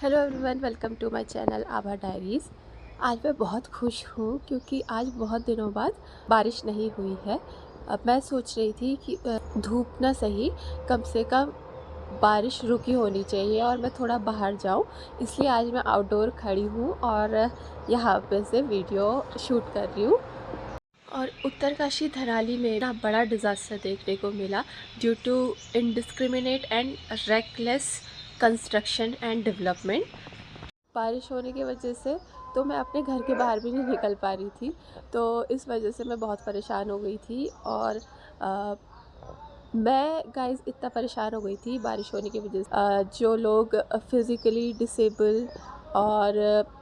Hello everyone, welcome to my channel Aabha diaries. आज मैं बहुत खुश हूँ क्योंकि आज बहुत दिनों बाद बारिश नहीं हुई है। अब मैं सोच रही थी कि धूप ना सही, कम से कम बारिश रुकी होनी चाहिए और मैं थोड़ा बाहर जाऊँ, इसलिए आज मैं आउटडोर खड़ी हूँ और यहाँ पे से वीडियो शूट कर रही हूँ। और उत्तरकाशी धराली में ना बड़ा डिज़ास्टर देखने को मिला due to indiscriminate and reckless construction and development. बारिश होने की वजह से तो मैं अपने घर के बाहर भी नहीं निकल पा रही थी, तो इस वजह से मैं बहुत परेशान हो गई थी। और मैं गाइस इतना परेशान हो गई थी बारिश होने की वजह से। जो लोग फिज़िकली डिसेबल और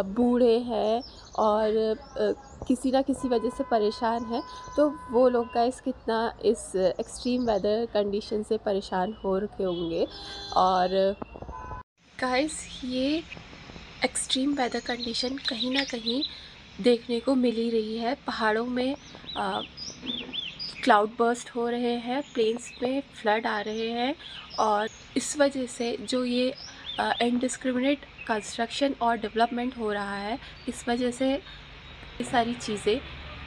बूढ़े हैं और किसी ना किसी वजह से परेशान हैं, तो वो लोग गाइस कितना इस एक्सट्रीम वेदर कंडीशन से परेशान हो रखे होंगे। और गाइस ये एक्सट्रीम वेदर कंडीशन कहीं ना कहीं देखने को मिल ही रही है। पहाड़ों में क्लाउड बर्स्ट हो रहे हैं, प्लेन्स में फ्लड आ रहे हैं, और इस वजह से जो ये इनडिस्क्रिमिनेट कंस्ट्रक्शन और डेवलपमेंट हो रहा है, इस वजह से ये सारी चीज़ें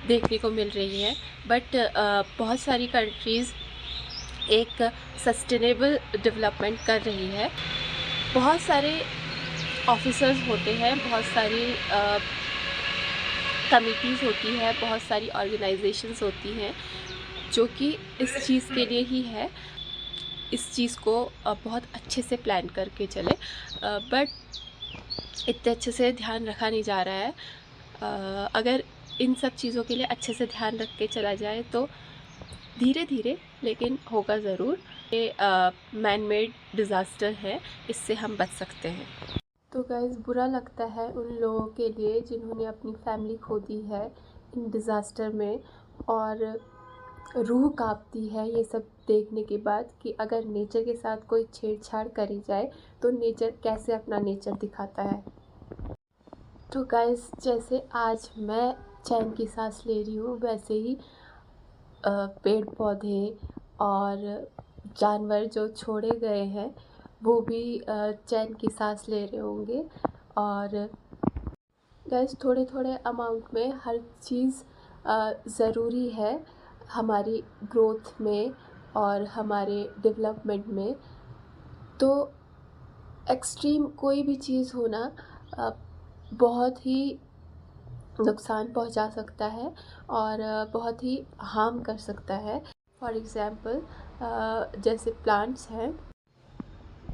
देखने को मिल रही हैं। बट बहुत सारी कंट्रीज़ एक सस्टेनेबल डेवलपमेंट कर रही है। बहुत सारे ऑफिसर्स होते हैं, बहुत सारी कमिटीज़ होती है, बहुत सारी ऑर्गेनाइजेशंस होती हैं जो कि इस चीज़ के लिए ही है, इस चीज़ को बहुत अच्छे से प्लान करके चले, बट इतने अच्छे से ध्यान रखा नहीं जा रहा है। अगर इन सब चीज़ों के लिए अच्छे से ध्यान रख के चला जाए तो धीरे धीरे लेकिन होगा ज़रूर। ये मैन मेड डिज़ास्टर है, इससे हम बच सकते हैं। तो गाइस बुरा लगता है उन लोगों के लिए जिन्होंने अपनी फैमिली खो दी है इन डिज़ास्टर में, और रूह कांपती है ये सब देखने के बाद कि अगर नेचर के साथ कोई छेड़छाड़ करी जाए तो नेचर कैसे अपना नेचर दिखाता है। तो गाइस जैसे आज मैं चैन की सांस ले रही हूँ, वैसे ही पेड़ पौधे और जानवर जो छोड़े गए हैं वो भी चैन की सांस ले रहे होंगे। और गैस थोड़े थोड़े अमाउंट में हर चीज़ ज़रूरी है हमारी ग्रोथ में और हमारे डेवलपमेंट में। तो एक्सट्रीम कोई भी चीज़ होना बहुत ही नुकसान पहुंचा सकता है और बहुत ही हार्म कर सकता है। फॉर एग्ज़ाम्पल जैसे प्लांट्स हैं,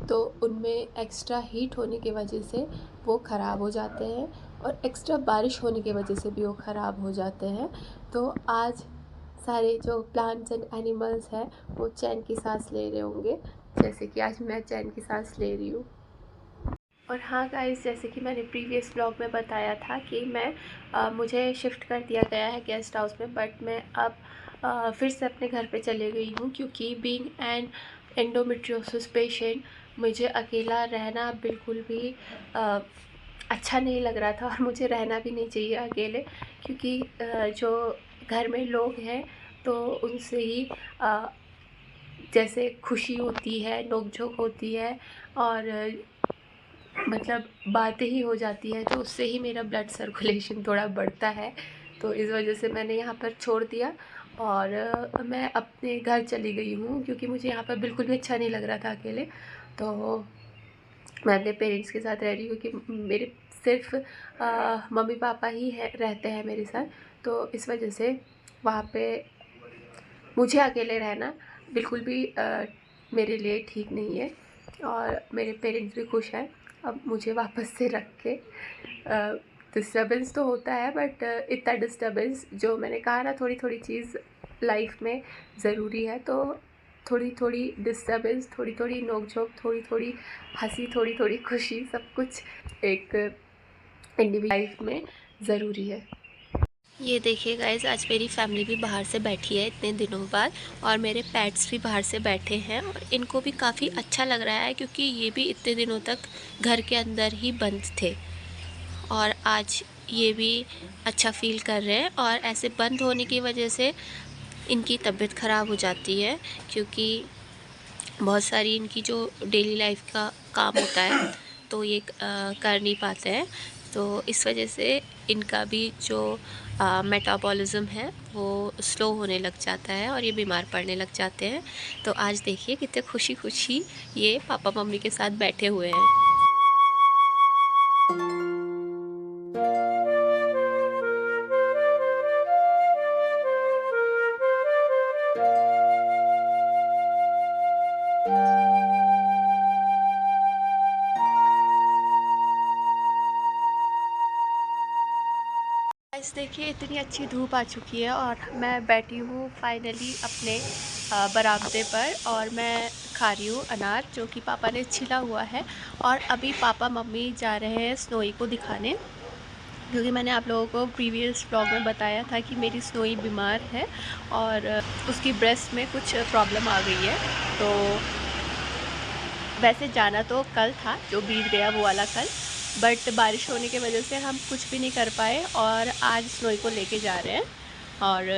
तो उनमें एक्स्ट्रा हीट होने की वजह से वो ख़राब हो जाते हैं और एक्स्ट्रा बारिश होने की वजह से भी वो ख़राब हो जाते हैं। तो आज सारे जो प्लांट्स एंड एनिमल्स हैं वो चैन की सांस ले रहे होंगे, जैसे कि आज मैं चैन की सांस ले रही हूँ। और हाँ गाइस, जैसे कि मैंने प्रीवियस ब्लॉग में बताया था कि मुझे शिफ्ट कर दिया गया है गेस्ट हाउस में, बट मैं अब फिर से अपने घर पे चले गई हूँ क्योंकि बीइंग एन एंडोमेट्रियोसिस पेशेंट मुझे अकेला रहना बिल्कुल भी अच्छा नहीं लग रहा था, और मुझे रहना भी नहीं चाहिए अकेले, क्योंकि जो घर में लोग हैं तो उनसे ही जैसे खुशी होती है, नोक-झोंक होती है, और मतलब बातें ही हो जाती हैं, तो उससे ही मेरा ब्लड सर्कुलेशन थोड़ा बढ़ता है। तो इस वजह से मैंने यहाँ पर छोड़ दिया और मैं अपने घर चली गई हूँ क्योंकि मुझे यहाँ पर बिल्कुल भी अच्छा नहीं लग रहा था अकेले। तो मैं अपने पेरेंट्स के साथ रह रही हूँ कि मेरे सिर्फ मम्मी पापा ही रहते हैं मेरे साथ, तो इस वजह से वहाँ पे मुझे अकेले रहना बिल्कुल भी मेरे लिए ठीक नहीं है, और मेरे पेरेंट्स भी खुश हैं अब मुझे वापस से रख के। डिस्टर्बेंस तो होता है, बट इतना डिस्टर्बेंस, जो मैंने कहा ना, थोड़ी थोड़ी चीज़ लाइफ में ज़रूरी है, तो थोड़ी थोड़ी डिस्टर्बेंस, थोड़ी थोड़ी नोक-झोंक, थोड़ी थोड़ी हंसी, थोड़ी थोड़ी खुशी, सब कुछ एक इंडिविजुअल लाइफ में ज़रूरी है। ये देखिए गाइस, आज मेरी फैमिली भी बाहर से बैठी है इतने दिनों बाद, और मेरे पेट्स भी बाहर से बैठे हैं, और इनको भी काफ़ी अच्छा लग रहा है क्योंकि ये भी इतने दिनों तक घर के अंदर ही बंद थे, और आज ये भी अच्छा फील कर रहे हैं। और ऐसे बंद होने की वजह से इनकी तबीयत ख़राब हो जाती है, क्योंकि बहुत सारी इनकी जो डेली लाइफ का काम होता है तो ये कर नहीं पाते हैं, तो इस वजह से इनका भी जो मेटाबॉलिज्म है वो स्लो होने लग जाता है और ये बीमार पड़ने लग जाते हैं। तो आज देखिए कितने खुशी खुशी ये पापा मम्मी के साथ बैठे हुए हैं। गाइस देखिए इतनी अच्छी धूप आ चुकी है और मैं बैठी हूँ फाइनली अपने बरामदे पर और मैं खा रही हूँ अनार जो कि पापा ने छिला हुआ है। और अभी पापा मम्मी जा रहे हैं स्नोई को दिखाने, क्योंकि मैंने आप लोगों को प्रीवियस व्लॉग में बताया था कि मेरी स्नोई बीमार है और उसकी ब्रेस्ट में कुछ प्रॉब्लम आ गई है। तो वैसे जाना तो कल था, जो बीत गया वो वाला कल, बट बारिश होने की वजह से हम कुछ भी नहीं कर पाए और आज स्नोई को लेके जा रहे हैं। और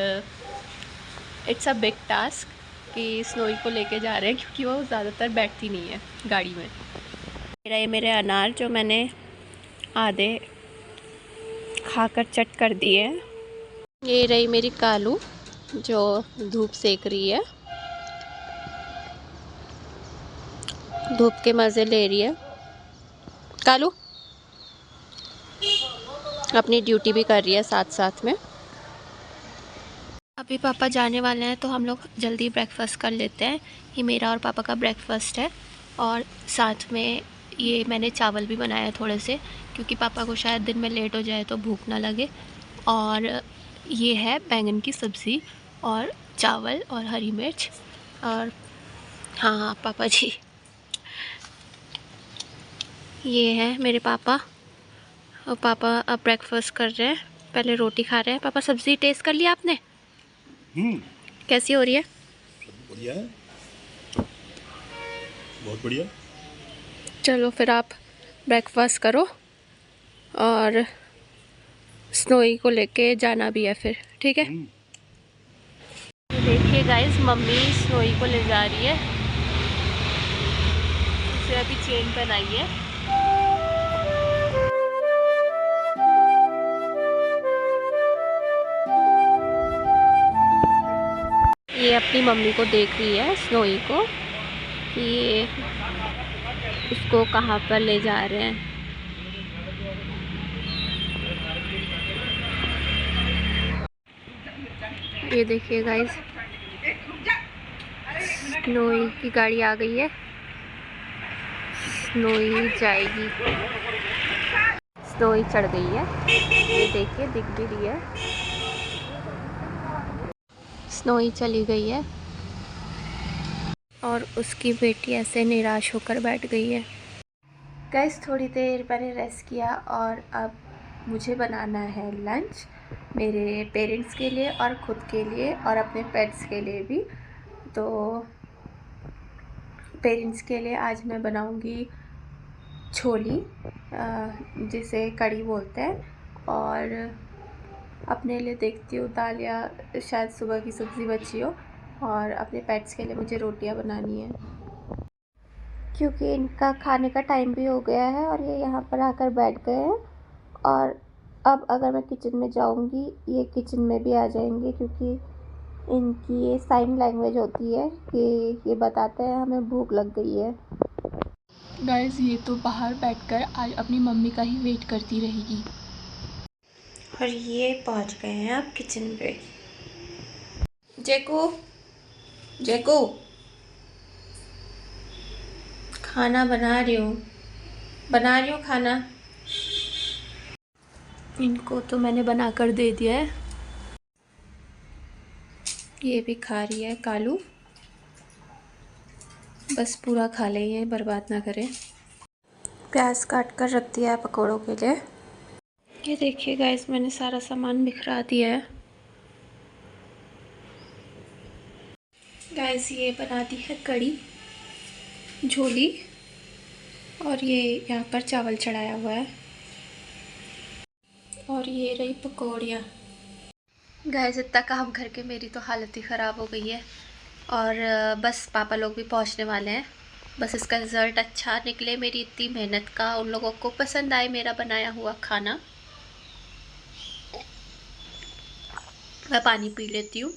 इट्स अ बिग टास्क कि स्नोई को लेके जा रहे हैं, क्योंकि वो ज़्यादातर बैठती नहीं है गाड़ी में। मेरे अनार जो मैंने आधे खाकर चट कर दिए हैं। ये रही मेरी कालू जो धूप सेक रही है, धूप के मज़े ले रही है। कालू अपनी ड्यूटी भी कर रही है साथ साथ में। अभी पापा जाने वाले हैं तो हम लोग जल्दी ब्रेकफास्ट कर लेते हैं। ये मेरा और पापा का ब्रेकफास्ट है और साथ में ये मैंने चावल भी बनाया थोड़े से, क्योंकि पापा को शायद दिन में लेट हो जाए तो भूख ना लगे। और ये है बैंगन की सब्ज़ी और चावल और हरी मिर्च। और हाँ पापा जी, ये है मेरे पापा। और पापा अब ब्रेकफास्ट कर रहे हैं, पहले रोटी खा रहे हैं। पापा सब्ज़ी टेस्ट कर लिया आपने? कैसी हो रही है? बढ़िया है, बहुत बढ़िया। चलो फिर आप ब्रेकफास्ट करो और स्नोई को लेके जाना भी है फिर, ठीक है? देखिए गाइस, मम्मी स्नोई को ले जा रही है, उसे अभी चेन पहनाई है। ये अपनी मम्मी को देख रही है, स्नोई को, कि ये उसको कहाँ पर ले जा रहे हैं। ये देखिए गाइस, स्नोई की गाड़ी आ गई है। स्नोई जाएगी, स्नोई चढ़ गई है। ये देखिए दिख भी रही है, स्नोई चली गई है और उसकी बेटी ऐसे निराश होकर बैठ गई है। गाइस थोड़ी देर मैंने रेस्ट किया और अब मुझे बनाना है लंच मेरे पेरेंट्स के लिए और ख़ुद के लिए और अपने पेट्स के लिए भी। तो पेरेंट्स के लिए आज मैं बनाऊंगी छोली, जिसे कड़ी बोलते हैं, और अपने लिए देखती हूँ दाल या शायद सुबह की सब्ज़ी बची हो, और अपने पेट्स के लिए मुझे रोटियां बनानी है, क्योंकि इनका खाने का टाइम भी हो गया है और ये यहाँ पर आकर बैठ गए हैं। और अब अगर मैं किचन में जाऊँगी ये किचन में भी आ जाएंगे, क्योंकि इनकी ये साइन लैंग्वेज होती है कि ये बताते हैं हमें भूख लग गई है। गाइस ये तो बाहर बैठकर आज अपनी मम्मी का ही वेट करती रहेगी। और ये पहुंच गए हैं अब किचन पे। जेको, जेको, खाना बना रही हूँ खाना। इनको तो मैंने बना कर दे दिया है। ये भी खा रही है कालू, बस पूरा खा ले, ये बर्बाद ना करें। प्याज काट कर रख दिया है पकौड़ों के लिए। ये देखिए गाइस, मैंने सारा सामान बिखरा दिया है। गाइस ये बना दी है कड़ी, झोली, और ये यहाँ पर चावल चढ़ाया हुआ है, और ये रही पकौड़ियाँ। गाइस इतना काम करके मेरी तो हालत ही ख़राब हो गई है। और बस पापा लोग भी पहुँचने वाले हैं बस इसका रिज़ल्ट अच्छा निकले, मेरी इतनी मेहनत का उन लोगों को पसंद आए मेरा बनाया हुआ खाना। मैं पानी पी लेती हूँ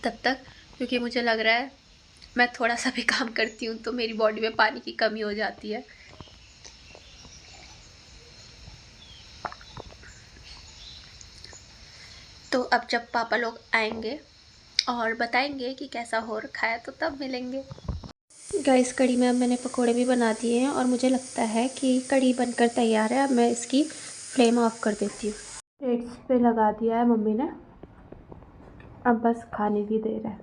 तब तक, क्योंकि मुझे लग रहा है मैं थोड़ा सा भी काम करती हूँ तो मेरी बॉडी में पानी की कमी हो जाती है। तो अब जब पापा लोग आएंगे और बताएंगे कि कैसा हो रखा है तो तब मिलेंगे। गाइस, कढ़ी में अब मैंने पकोड़े भी बना दिए हैं और मुझे लगता है कि कढ़ी बनकर तैयार है। अब मैं इसकी फ्लेम ऑफ कर देती हूँ। प्लेट्स पे लगा दिया है मम्मी ने, अब बस खाने की देर है।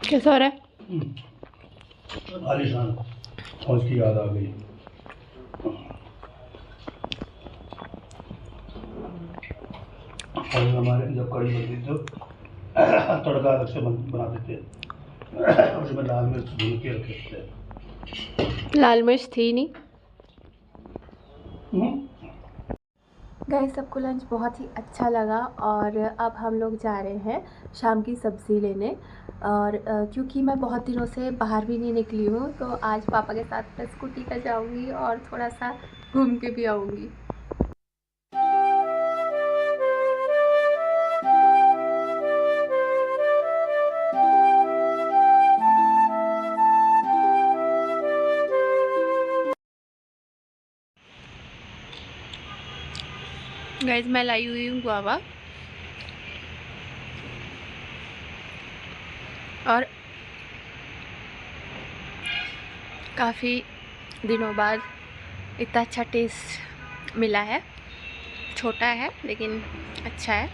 कैसा हो रहा है? आलीशान फौज की याद आ गई। और हमारे जब कड़ी बनती थी तो तड़का अलग से बनाते थे, उसमें लाल मिर्च भून के रखे थे। लाल मिर्च थी नहीं। गाइस, सबको लंच बहुत ही अच्छा लगा और अब हम लोग जा रहे हैं शाम की सब्ज़ी लेने। और क्योंकि मैं बहुत दिनों से बाहर भी नहीं निकली हूँ तो आज पापा के साथ मैं स्कूटी पर जाऊँगी और थोड़ा सा घूम के भी आऊँगी। गाइस, मैं लाई हुई हूँ गुआवा और काफ़ी दिनों बाद इतना अच्छा टेस्ट मिला है। छोटा है लेकिन अच्छा है,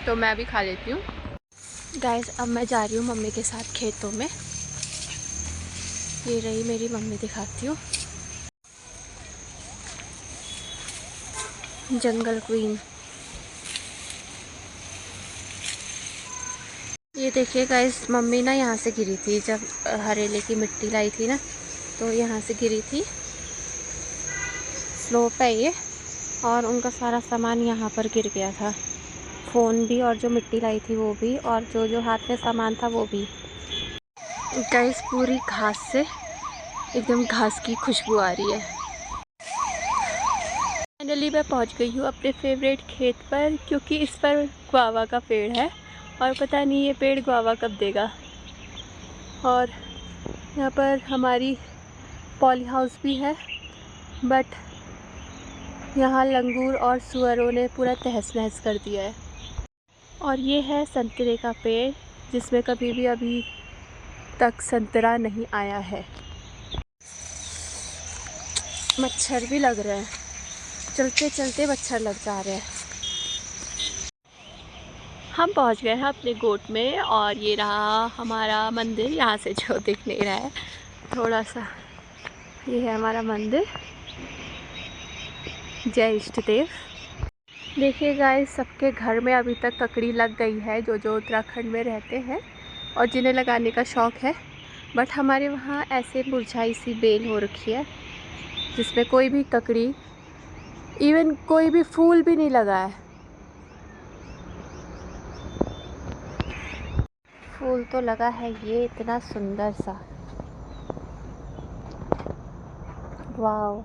तो मैं भी खा लेती हूँ। गाइस, अब मैं जा रही हूँ मम्मी के साथ खेतों में। ये रही मेरी मम्मी, दिखाती हूँ। जंगल क्वीन। ये देखिए गाइस, मम्मी ना यहाँ से गिरी थी जब हरेले की मिट्टी लाई थी ना, तो यहाँ से गिरी थी। स्लोप है ये और उनका सारा सामान यहाँ पर गिर गया था, फ़ोन भी और जो मिट्टी लाई थी वो भी, और जो जो हाथ में सामान था वो भी। गाइस, पूरी घास से एकदम घास की खुशबू आ रही है। फाइनली मैं पहुँच गई हूँ अपने फेवरेट खेत पर, क्योंकि इस पर गुआवा का पेड़ है और पता नहीं ये पेड़ गुआवा कब देगा। और यहाँ पर हमारी पॉली हाउस भी है, बट यहाँ लंगूर और सुअरों ने पूरा तहस नहस कर दिया है। और ये है संतरे का पेड़, जिसमें कभी भी अभी तक संतरा नहीं आया है। मच्छर भी लग रहे हैं, चलते चलते मच्छर लग जा रहे हैं। हम पहुंच गए हैं अपने गोट में और ये रहा हमारा मंदिर, यहाँ से जो दिख नहीं रहा है थोड़ा सा। ये है हमारा मंदिर। जय इष्ट देव। देखिए गाइस, सबके घर में अभी तक ककड़ी लग गई है जो जो उत्तराखंड में रहते हैं और जिन्हें लगाने का शौक़ है। बट हमारे वहाँ ऐसे मुरझाई सी बेल हो रखी है जिसमें कोई भी ककड़ी, इवन कोई भी फूल भी नहीं लगा है। फूल तो लगा है ये इतना सुंदर सा, वाव।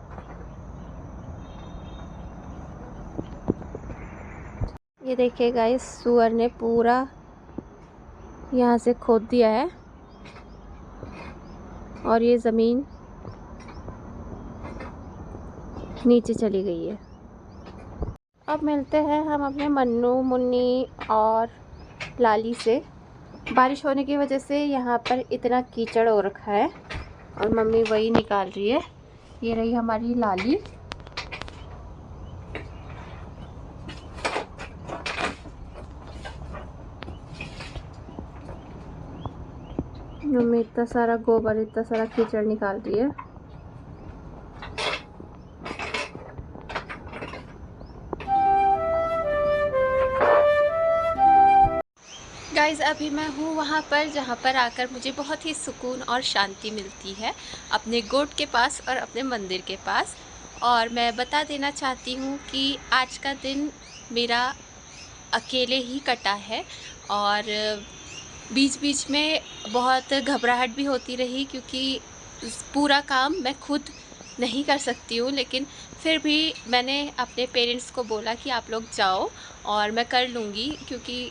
ये देखिए गाइस, सुअर ने पूरा यहाँ से खोद दिया है और ये ज़मीन नीचे चली गई है। अब मिलते हैं हम अपने मन्नू, मुन्नी और लाली से। बारिश होने की वजह से यहाँ पर इतना कीचड़ हो रखा है और मम्मी वही निकाल रही है। ये रही हमारी लाली। मम्मी इतना सारा गोबर, इतना सारा कीचड़ निकाल रही है। अभी मैं हूँ वहाँ पर जहाँ पर आकर मुझे बहुत ही सुकून और शांति मिलती है, अपने गोट के पास और अपने मंदिर के पास। और मैं बता देना चाहती हूँ कि आज का दिन मेरा अकेले ही कटा है और बीच बीच में बहुत घबराहट भी होती रही, क्योंकि पूरा काम मैं खुद नहीं कर सकती हूँ। लेकिन फिर भी मैंने अपने पेरेंट्स को बोला कि आप लोग जाओ और मैं कर लूँगी, क्योंकि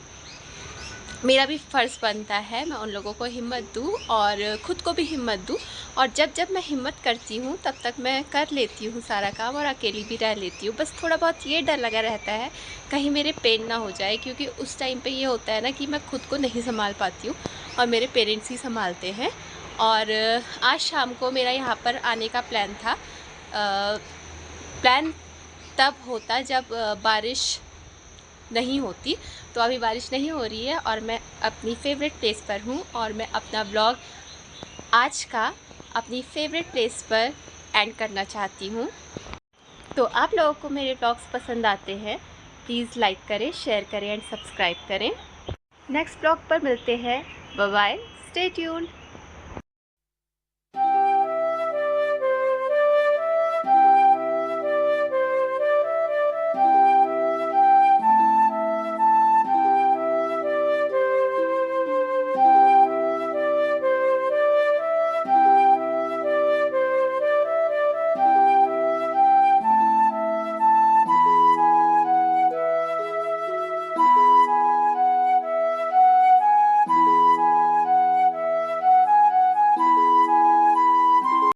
मेरा भी फ़र्ज़ बनता है मैं उन लोगों को हिम्मत दूँ और ख़ुद को भी हिम्मत दूँ। और जब जब मैं हिम्मत करती हूँ तब तक मैं कर लेती हूँ सारा काम और अकेली भी रह लेती हूँ। बस थोड़ा बहुत ये डर लगा रहता है कहीं मेरे पेन ना हो जाए, क्योंकि उस टाइम पे ये होता है ना कि मैं ख़ुद को नहीं संभाल पाती हूँ और मेरे पेरेंट्स ही संभालते हैं। और आज शाम को मेरा यहाँ पर आने का प्लान था। प्लान तब होता जब बारिश नहीं होती, तो अभी बारिश नहीं हो रही है और मैं अपनी फ़ेवरेट प्लेस पर हूँ और मैं अपना ब्लॉग आज का अपनी फ़ेवरेट प्लेस पर एंड करना चाहती हूँ। तो आप लोगों को मेरे ब्लॉग्स पसंद आते हैं, प्लीज़ लाइक करें, शेयर करें एंड सब्सक्राइब करें। नेक्स्ट ब्लॉग पर मिलते हैं। Bye bye, stay tuned.